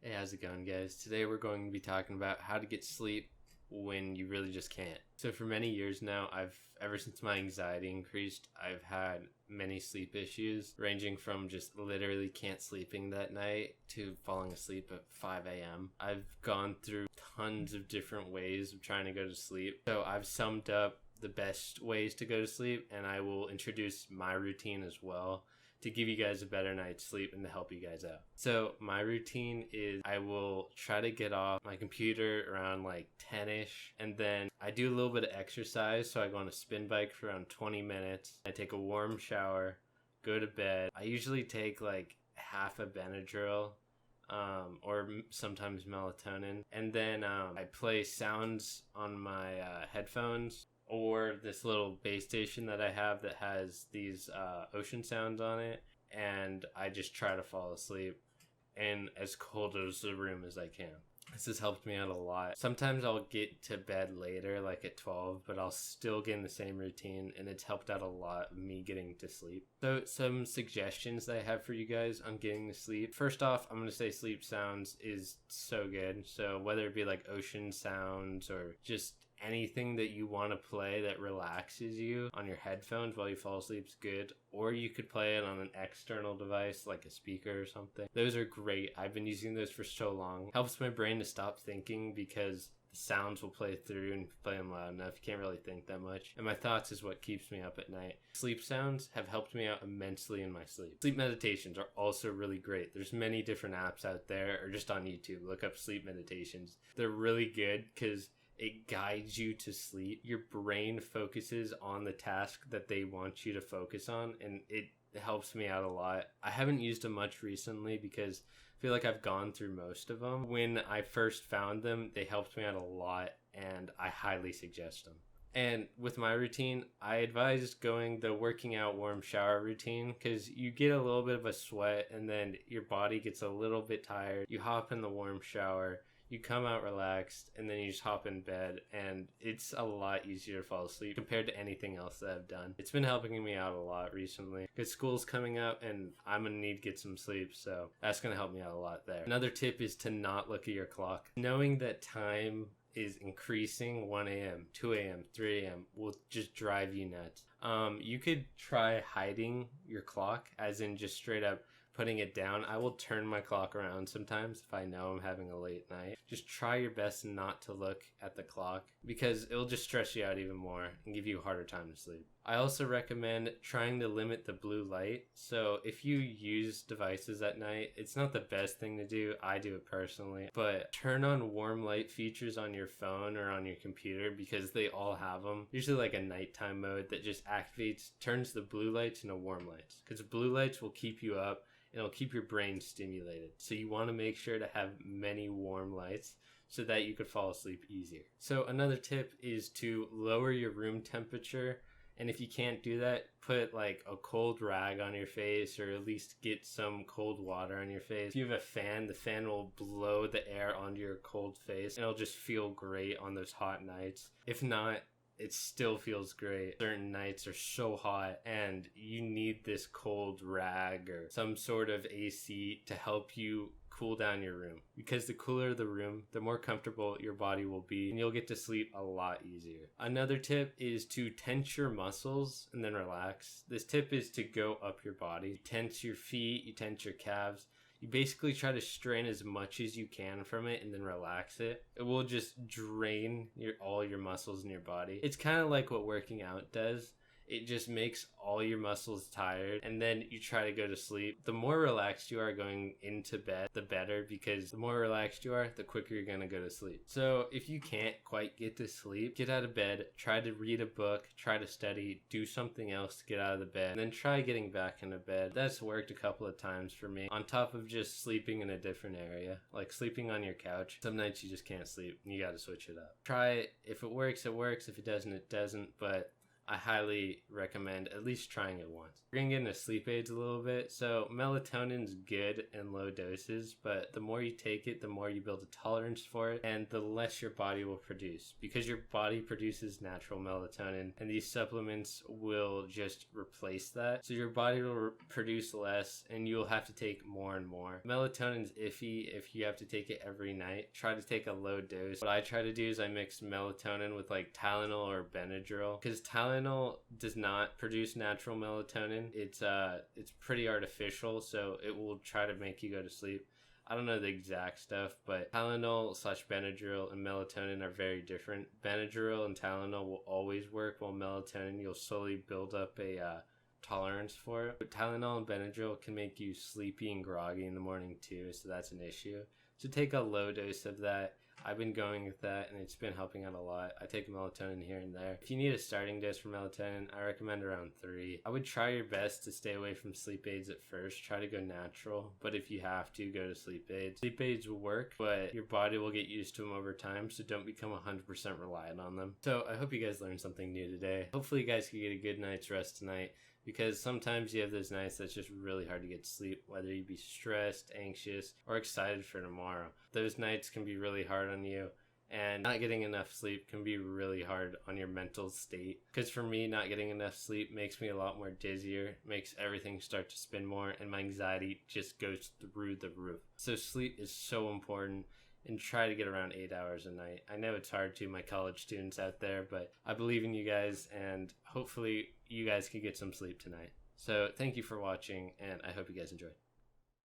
Hey, how's it going, guys? Today we're going to be talking about how to get sleep when you really just can't. So for many years now, ever since my anxiety increased, I've had many sleep issues, ranging from just literally can't sleeping that night to falling asleep at 5 a.m. I've gone through tons of different ways of trying to go to sleep. So I've summed up the best ways to go to sleep, and I will introduce my routine as well to give you guys a better night's sleep and to help you guys out. So my routine is I will try to get off my computer around like 10ish, and then I do a little bit of exercise. So I go on a spin bike for around 20 minutes. I take a warm shower, go to bed. I usually take like half a Benadryl or sometimes melatonin, and then I play sounds on my headphones or this little base station that I have that has these ocean sounds on it, and I just try to fall asleep in as cold as the room as I can. This has helped me out a lot. Sometimes I'll get to bed later, like at 12, but I'll still get in the same routine, and it's helped out a lot of me getting to sleep. So some suggestions that I have for you guys on getting to sleep. First off, I'm going to say sleep sounds is so good. So whether it be like ocean sounds or just anything that you want to play that relaxes you on your headphones while you fall asleep is good, or you could play it on an external device like a speaker or something. Those are great. I've been using those for so long. Helps my brain to stop thinking because the sounds will play through, and if you play them loud enough, you can't really think that much. And my thoughts is what keeps me up at night. Sleep sounds have helped me out immensely in my sleep. Sleep meditations are also really great. There's many different apps out there, or just on YouTube. Look up sleep meditations. They're really good because it guides you to sleep. Your brain focuses on the task that they want you to focus on, and it helps me out a lot. I haven't used them much recently because I feel like I've gone through most of them. When I first found them, they helped me out a lot, and I highly suggest them. And with my routine, I advise going the working out warm shower routine because you get a little bit of a sweat and then your body gets a little bit tired. You hop in the warm shower, you come out relaxed, and then you just hop in bed, and it's a lot easier to fall asleep compared to anything else that I've done. It's been helping me out a lot recently because school's coming up and I'm gonna need to get some sleep, so that's gonna help me out a lot there. Another tip is to not look at your clock. Knowing that time is increasing, 1 a.m., 2 a.m., 3 a.m. will just drive you nuts. You could try hiding your clock, as in just straight up putting it down. I will turn my clock around sometimes if I know I'm having a late night. Just try your best not to look at the clock because it'll just stress you out even more and give you a harder time to sleep. I also recommend trying to limit the blue light. So if you use devices at night, it's not the best thing to do. I do it personally, but turn on warm light features on your phone or on your computer because they all have them. Usually like a nighttime mode that just turns the blue lights into warm lights, because blue lights will keep you up. It'll keep your brain stimulated. So you want to make sure to have many warm lights so that you could fall asleep easier. So another tip is to lower your room temperature. And if you can't do that, put like a cold rag on your face, or at least get some cold water on your face. If you have a fan, the fan will blow the air onto your cold face, and it'll just feel great on those hot nights. If not, it still feels great. Certain nights are so hot and you need this cold rag or some sort of AC to help you cool down your room, because the cooler the room, the more comfortable your body will be, and you'll get to sleep a lot easier. Another tip is to tense your muscles and then relax. This tip is to go up your body. You tense your feet, you tense your calves. You basically try to strain as much as you can from it and then relax it. It will just drain all your muscles in your body. It's kind of like what working out does. It just makes all your muscles tired, and then you try to go to sleep. The more relaxed you are going into bed, the better, because the more relaxed you are, the quicker you're going to go to sleep. So if you can't quite get to sleep, get out of bed, try to read a book, try to study, do something else to get out of the bed, and then try getting back into bed. That's worked a couple of times for me, on top of just sleeping in a different area, like sleeping on your couch. Some nights you just can't sleep and you got to switch it up. Try it. If it works, it works. If it doesn't, it doesn't. But I highly recommend at least trying it once. We're gonna get into sleep aids a little bit. So melatonin's good in low doses, but the more you take it, the more you build a tolerance for it, and the less your body will produce, because your body produces natural melatonin, and these supplements will just replace that. So your body will produce less, and you'll have to take more and more. Melatonin's iffy if you have to take it every night. Try to take a low dose. What I try to do is I mix melatonin with like Tylenol or Benadryl, because Tylenol does not produce natural melatonin. It's pretty artificial, so it will try to make you go to sleep. I don't know the exact stuff, but Tylenol / Benadryl and melatonin are very different. Benadryl and Tylenol will always work, while melatonin, you'll slowly build up a tolerance for it. But Tylenol and Benadryl can make you sleepy and groggy in the morning too, so that's an issue. So take a low dose of that. I've been going with that, and it's been helping out a lot. I take melatonin here and there. If you need a starting dose for melatonin, I recommend around 3. I would try your best to stay away from sleep aids at first. Try to go natural, but if you have to, go to sleep aids. Sleep aids will work, but your body will get used to them over time, so don't become 100% reliant on them. So I hope you guys learned something new today. Hopefully you guys can get a good night's rest tonight, because sometimes you have those nights that's just really hard to get sleep, whether you be stressed, anxious, or excited for tomorrow. Those nights can be really hard on you, and not getting enough sleep can be really hard on your mental state. Because for me, not getting enough sleep makes me a lot more dizzier, makes everything start to spin more, and my anxiety just goes through the roof. So sleep is so important, and try to get around 8 hours a night. I know it's hard to my college students out there, but I believe in you guys, and hopefully you guys can get some sleep tonight. So thank you for watching, and I hope you guys enjoy.